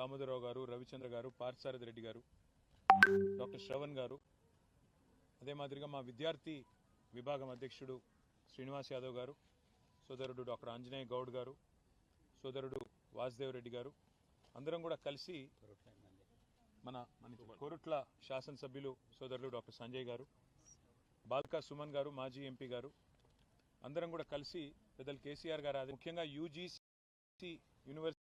దామోదరరావు గారు, రవిచంద్ర గారు, పార్థసారథి రెడ్డి గారు, డాక్టర్ శ్రవణ్ గారు, అదే మాదిరిగా మా విద్యార్థి విభాగం అధ్యక్షుడు శ్రీనివాస్ యాదవ్ గారు, సోదరుడు డాక్టర్ ఆంజనేయ గౌడ్ గారు, సోదరుడు వాసుదేవ్ రెడ్డి గారు, అందరం కూడా కలిసి మన కోరుట్ల శాసనసభ్యులు సోదరులు డాక్టర్ సంజయ్ గారు, బాల్కా సుమన్ గారు, మాజీ ఎంపీ గారు, అందరం కూడా కలిసి పెద్దలు కేసీఆర్ గారు అది ముఖ్యంగా యూజీసీ యూనివర్సిటీ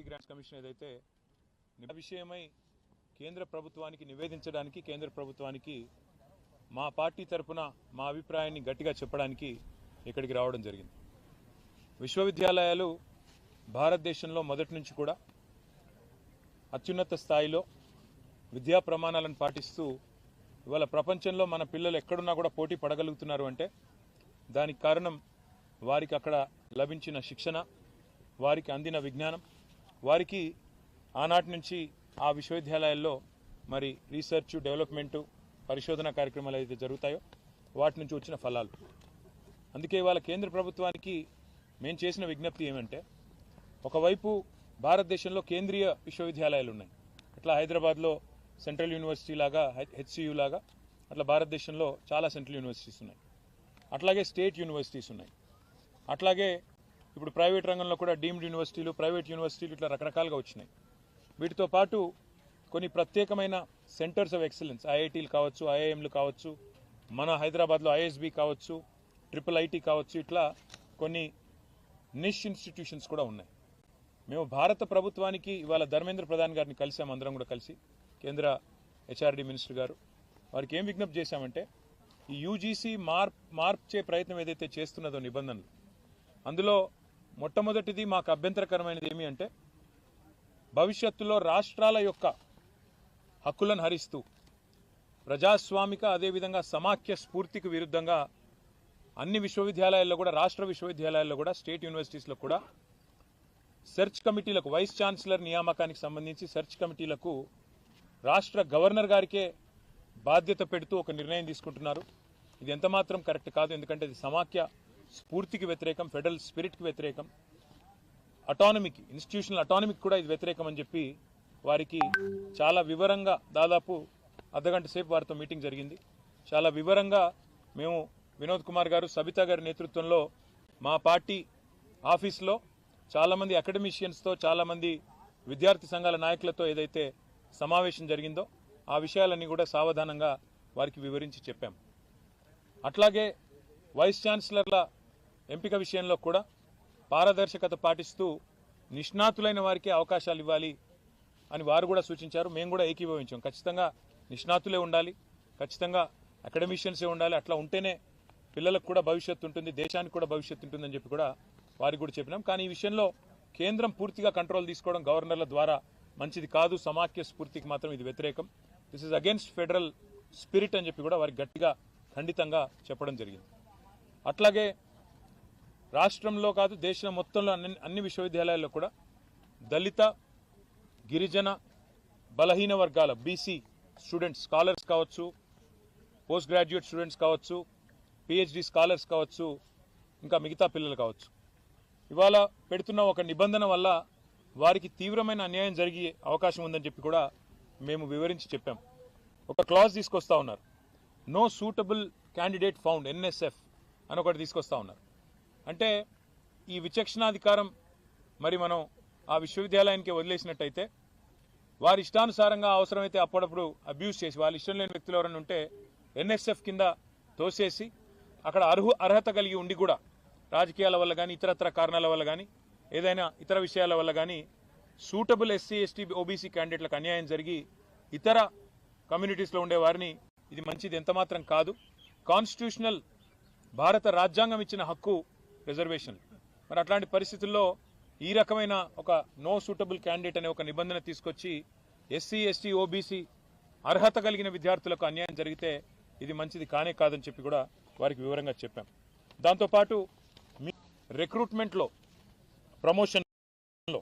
గ్రాంట్స్ కమిషన్ ఏదైతే విషయమై కేంద్ర ప్రభుత్వానికి నివేదించడానికి కేంద్ర ప్రభుత్వానికి మా పార్టీ తరఫున మా అభిప్రాయాన్ని గట్టిగా చెప్పడానికి ఇక్కడికి రావడం జరిగింది. విశ్వవిద్యాలయాలు భారతదేశంలో మొదటి నుంచి కూడా అత్యున్నత స్థాయిలో విద్యా ప్రమాణాలను పాటిస్తూ ఇవాళ ప్రపంచంలో మన పిల్లలు ఎక్కడున్నా కూడా పోటీ పడగలుగుతున్నారు అంటే దానికి కారణం వారికి అక్కడ లభించిన శిక్షణ, వారికి అందిన విజ్ఞానం, వారికి ఆనాటి నుంచి ఆ విశ్వవిద్యాలయాల్లో మరి రీసెర్చ్, డెవలప్మెంటు, పరిశోధన కార్యక్రమాలు ఏదైతే జరుగుతాయో వాటి నుంచి వచ్చిన ఫలాలు. అందుకే ఇవాళ కేంద్ర ప్రభుత్వానికి మేము చేసిన విజ్ఞప్తి ఏమంటే, ఒకవైపు భారతదేశంలో కేంద్రీయ విశ్వవిద్యాలయాలు ఉన్నాయి. అట్లా హైదరాబాద్లో సెంట్రల్ యూనివర్సిటీ లాగా, హెచ్సియు లాగా అట్లా భారతదేశంలో చాలా సెంట్రల్ యూనివర్సిటీస్ ఉన్నాయి. అట్లాగే స్టేట్ యూనివర్సిటీస్ ఉన్నాయి. అట్లాగే ఇప్పుడు ప్రైవేట్ రంగంలో కూడా డీమ్డ్ యూనివర్సిటీలు, ప్రైవేట్ యూనివర్సిటీలు ఇట్లా రకరకాలుగా వచ్చినాయి. వీటితో పాటు కొన్ని ప్రత్యేకమైన సెంటర్స్ ఆఫ్ ఎక్సలెన్స్, ఐఐటీలు కావచ్చు, ఐఐఎంలు కావచ్చు, మన హైదరాబాద్లో ఐఎస్బి కావచ్చు, IIIT కావచ్చు, ఇట్లా కొన్ని నిష్ ఇన్స్టిట్యూషన్స్ కూడా ఉన్నాయి. మేము భారత ప్రభుత్వానికి ఇవాళ ధర్మేంద్ర ప్రధాన్ గారిని కలిసాం, అందరం కూడా కలిసి, కేంద్ర హెచ్ఆర్డీ మినిస్టర్ గారు. వారికి ఏం విజ్ఞప్తి చేశామంటే, ఈ యూజీసీ మార్చే ప్రయత్నం ఏదైతే చేస్తున్నదో నిబంధనలు, అందులో మొట్టమొదటిది మాకు అభ్యంతరకరమైనది ఏమి అంటే, భవిష్యత్తులో రాష్ట్రాల యొక్క హక్కులను హరిస్తూ ప్రజాస్వామిక అదేవిధంగా సమాఖ్య స్ఫూర్తికి విరుద్ధంగా అన్ని విశ్వవిద్యాలయాల్లో కూడా, రాష్ట్ర విశ్వవిద్యాలయాల్లో కూడా, స్టేట్ యూనివర్సిటీస్లో కూడా సెర్చ్ కమిటీలకు, వైస్ ఛాన్సలర్ నియామకానికి సంబంధించి సెర్చ్ కమిటీలకు రాష్ట్ర గవర్నర్ గారికే బాధ్యత పెడుతూ ఒక నిర్ణయం తీసుకుంటున్నారు. ఇది ఎంతమాత్రం కరెక్ట్ కాదు. ఎందుకంటే ఇది సమాఖ్య స్ఫూర్తికి వ్యతిరేకం, ఫెడరల్ స్పిరిట్కి వ్యతిరేకం, అటానమీకి, ఇన్స్టిట్యూషనల్ అటానమీకి కూడా ఇది వ్యతిరేకం అని చెప్పి వారికి చాలా వివరంగా, దాదాపు అర్ధగంట సేపు వారితో మీటింగ్ జరిగింది. చాలా వివరంగా మేము వినోద్ కుమార్ గారు, సబితా గారి నేతృత్వంలో మా పార్టీ ఆఫీస్లో చాలామంది అకాడమిషియన్స్తో, చాలామంది విద్యార్థి సంఘాల నాయకులతో ఏదైతే సమావేశం జరిగిందో ఆ విషయాలన్నీ కూడా సావధానంగా వారికి వివరించి చెప్పాం. అట్లాగే వైస్ ఛాన్సలర్ల ఎంపిక విషయంలో కూడా పారదర్శకత పాటిస్తూ నిష్ణాతులైన వారికి అవకాశాలు ఇవ్వాలి అని వారు కూడా సూచించారు. మేము కూడా ఏకీభవించాం. ఖచ్చితంగా నిష్ణాతులే ఉండాలి, ఖచ్చితంగా అకాడమిషియన్సే ఉండాలి. అట్లా ఉంటేనే పిల్లలకు కూడా భవిష్యత్తు ఉంటుంది, దేశానికి కూడా భవిష్యత్తు ఉంటుందని చెప్పి కూడా వారికి కూడా చెప్పినాం. కానీ ఈ విషయంలో కేంద్రం పూర్తిగా కంట్రోల్ తీసుకోవడం గవర్నర్ల ద్వారా మంచిది కాదు. సమాఖ్య స్ఫూర్తికి మాత్రం ఇది వ్యతిరేకం. This is against federal spirit అని చెప్పి కూడా వారికి గట్టిగా ఖండితంగా చెప్పడం జరిగింది. అట్లాగే రాష్ట్రంలో కాదు, దేశం మొత్తంలో అన్ని విశ్వవిద్యాలయాల్లో కూడా దళిత, గిరిజన, బలహీన వర్గాల బీసీ స్టూడెంట్స్, స్కాలర్స్ కావచ్చు, పోస్ట్ గ్రాడ్యుయేట్ స్టూడెంట్స్ కావచ్చు, పిహెచ్డి స్కాలర్స్ కావచ్చు, ఇంకా మిగతా పిల్లలు కావచ్చు, ఇవాళ పెడుతున్న ఒక నిబంధన వల్ల వారికి తీవ్రమైన అన్యాయం జరిగే అవకాశం ఉందని చెప్పి కూడా మేము వివరించి చెప్పాం. ఒక క్లాజ్ తీసుకొస్తా ఉన్నారు, no suitable candidate found, NSF అని ఒకటి తీసుకొస్తా ఉన్నారు. అంటే ఈ విచక్షణాధికారం మరి మనం ఆ విశ్వవిద్యాలయానికి వదిలేసినట్టయితే వారి ఇష్టానుసారంగా అవసరమైతే అప్పుడప్పుడు అబ్యూస్ చేసి, వాళ్ళ ఇష్టం లేని వ్యక్తులు ఎవరైనా ఉంటే NSF కింద తోసేసి అక్కడ అర్హత కలిగి ఉండి కూడా రాజకీయాల వల్ల కానీ, ఇతరత్ర కారణాల వల్ల కానీ, ఏదైనా ఇతర విషయాల వల్ల కానీ సూటబుల్ SC, ST, OBC క్యాండిడేట్లకు అన్యాయం జరిగి ఇతర కమ్యూనిటీస్లో ఉండే వారిని, ఇది మంచిది ఎంతమాత్రం కాదు. కాన్స్టిట్యూషనల్ భారత రాజ్యాంగం ఇచ్చిన హక్కు రిజర్వేషన్. మరి అట్లాంటి పరిస్థితుల్లో ఈ రకమైన ఒక నో సూటబుల్ క్యాండిడేట్ అనే ఒక నిబంధన తీసుకొచ్చి SC, ST, OBC అర్హత కలిగిన విద్యార్థులకు అన్యాయం జరిగితే ఇది మంచిది కానే కాదని చెప్పి కూడా వారికి వివరంగా చెప్పాం. దాంతోపాటు మీ రిక్రూట్మెంట్లో, ప్రమోషన్లో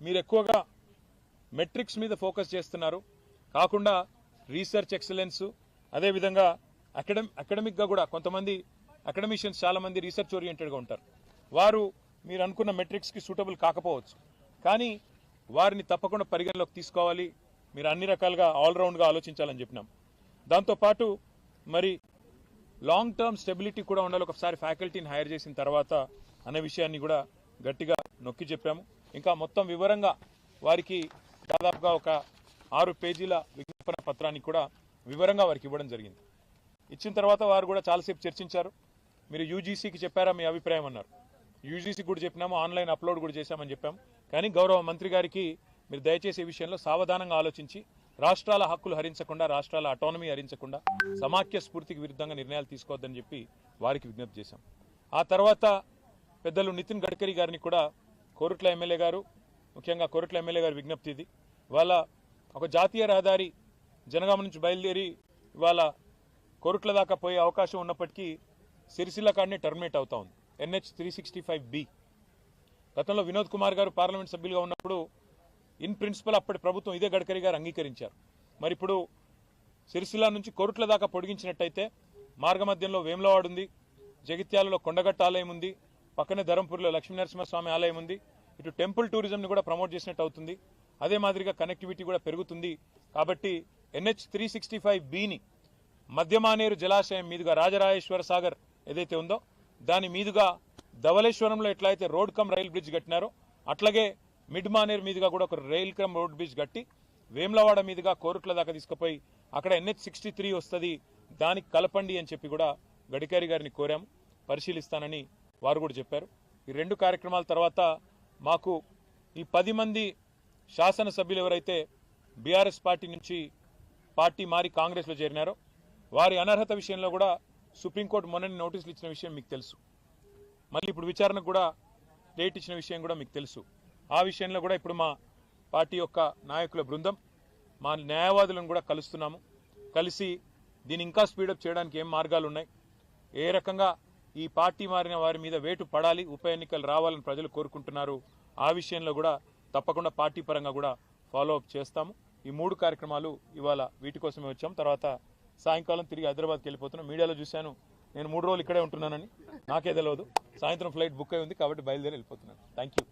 మీరు ఎక్కువగా మెట్రిక్స్ మీద ఫోకస్ చేస్తున్నారు. కాకుండా రీసెర్చ్ ఎక్సలెన్స్, అదేవిధంగా అకాడమిక్గా కూడా కొంతమంది అకాడమిషియన్స్ చాలామంది రీసెర్చ్ ఓరియంటెడ్గా ఉంటారు. వారు మీరు అనుకున్న మెట్రిక్స్కి సూటబుల్ కాకపోవచ్చు, కానీ వారిని తప్పకుండా పరిగణలోకి తీసుకోవాలి. మీరు అన్ని రకాలుగా ఆల్రౌండ్గా ఆలోచించాలని చెప్పినాం. దాంతోపాటు మరి లాంగ్ టర్మ్ స్టెబిలిటీ కూడా ఉండాలి ఒకసారి ఫ్యాకల్టీని హైర్ చేసిన తర్వాత అనే విషయాన్ని కూడా గట్టిగా నొక్కి చెప్పాము. ఇంకా మొత్తం వివరంగా వారికి దాదాపుగా ఒక 6 పేజీల విజ్ఞాపన పత్రాన్ని కూడా వివరంగా వారికి ఇవ్వడం జరిగింది. ఇచ్చిన తర్వాత వారు కూడా చాలాసేపు చర్చించారు. మీరు యూజీసీకి చెప్పారా మీ అభిప్రాయం అన్నారు. యూజీసీ కూడా చెప్పినాము, ఆన్లైన్ అప్లోడ్ కూడా చేశామని చెప్పాము. కానీ గౌరవ మంత్రి గారికి మీరు దయచేసి ఈ విషయంలో సావధానంగా ఆలోచించి రాష్ట్రాల హక్కులు హరించకుండా, రాష్ట్రాల అటానమీ హరించకుండా, సమాఖ్య స్ఫూర్తికి విరుద్ధంగా నిర్ణయాలు తీసుకోవద్దని చెప్పి వారికి విజ్ఞప్తి చేశాం. ఆ తర్వాత పెద్దలు నితిన్ గడ్కరీ గారిని కూడా కోరుట్ల ఎమ్మెల్యే గారు, ముఖ్యంగా కోరుట్ల ఎమ్మెల్యే గారి విజ్ఞప్తి ఇది. ఇవాళ ఒక జాతీయ రహదారి జనగామ నుంచి బయలుదేరి ఇవాళ కోరుట్ల దాకా పోయే అవకాశం ఉన్నప్పటికీ సిరిసిల్ల కాడనే టర్మినేట్ అవుతా ఉంది. NH 365B. గతంలో వినోద్ కుమార్ గారు పార్లమెంట్ సభ్యులుగా ఉన్నప్పుడు ఇన్ ప్రిన్సిపల్ అప్పటి ప్రభుత్వం ఇదే గడ్కరీ గారు అంగీకరించారు. మరి ఇప్పుడు సిరిసిల్ల నుంచి కోరుట్ల దాకా పొడిగించినట్టయితే మార్గమధ్యంలో వేములవాడ ఉంది, జగిత్యాలలో కొండగట్ట ఆలయం ఉంది, పక్కనే ధరంపూర్లో లక్ష్మీనరసింహస్వామి ఆలయం ఉంది. ఇటు టెంపుల్ టూరిజంని కూడా ప్రమోట్ చేసినట్టు అవుతుంది. అదే మాదిరిగా కనెక్టివిటీ కూడా పెరుగుతుంది. కాబట్టి NH 365Bని మధ్యమానేరు జలాశయం మీదుగా రాజరాజేశ్వర సాగర్ ఏదైతే ఉందో దాని మీదుగా ధవళేశ్వరంలో ఎట్లయితే రోడ్ కమ్ రైల్ బ్రిడ్జ్ కట్టినారో అట్లాగే మిడ్ మానేరు మీదుగా కూడా ఒక రైల్ కమ్ రోడ్ బ్రిడ్జ్ కట్టి వేములవాడ మీదుగా కోరుట్ల దాకా తీసుకుపోయి అక్కడ NH 63 వస్తుంది, దానికి కలపండి అని చెప్పి కూడా గడ్కరీ గారిని కోరాము. పరిశీలిస్తానని వారు కూడా చెప్పారు. ఈ 2 కార్యక్రమాల తర్వాత మాకు ఈ 10 మంది శాసనసభ్యులు ఎవరైతే బీఆర్ఎస్ పార్టీ నుంచి పార్టీ మారి కాంగ్రెస్లో చేరినారో వారి అనర్హత విషయంలో కూడా సుప్రీంకోర్టు మొన్నని నోటీసులు ఇచ్చిన విషయం మీకు తెలుసు. మళ్ళీ ఇప్పుడు విచారణకు కూడా డేట్ ఇచ్చిన విషయం కూడా మీకు తెలుసు. ఆ విషయంలో కూడా ఇప్పుడు మా పార్టీ యొక్క నాయకుల బృందం, మా న్యాయవాదులను కూడా కలుస్తున్నాము. కలిసి దీన్ని ఇంకా స్పీడప్ చేయడానికి ఏం మార్గాలు ఉన్నాయి, ఏ రకంగా ఈ పార్టీ మారిన వారి మీద వేటు పడాలి, ఉప ఎన్నికలు రావాలని ప్రజలు కోరుకుంటున్నారు, ఆ విషయంలో కూడా తప్పకుండా పార్టీ పరంగా కూడా ఫాలో అప్ చేస్తాము. ఈ 3 కార్యక్రమాలు ఇవాళ వీటి కోసమే వచ్చాము. తర్వాత సాయంకాలం తిరిగి హైదరాబాద్కి వెళ్ళిపోతున్నాం. మీడియాలో చూశాను నేను 3 రోజులు ఇక్కడే ఉంటున్నానని, నాకే తెలియదు. సాయంత్రం ఫ్లైట్ బుక్ అయి ఉంది కాబట్టి బయలుదేరి వెళ్ళిపోతున్నాను. Thank you.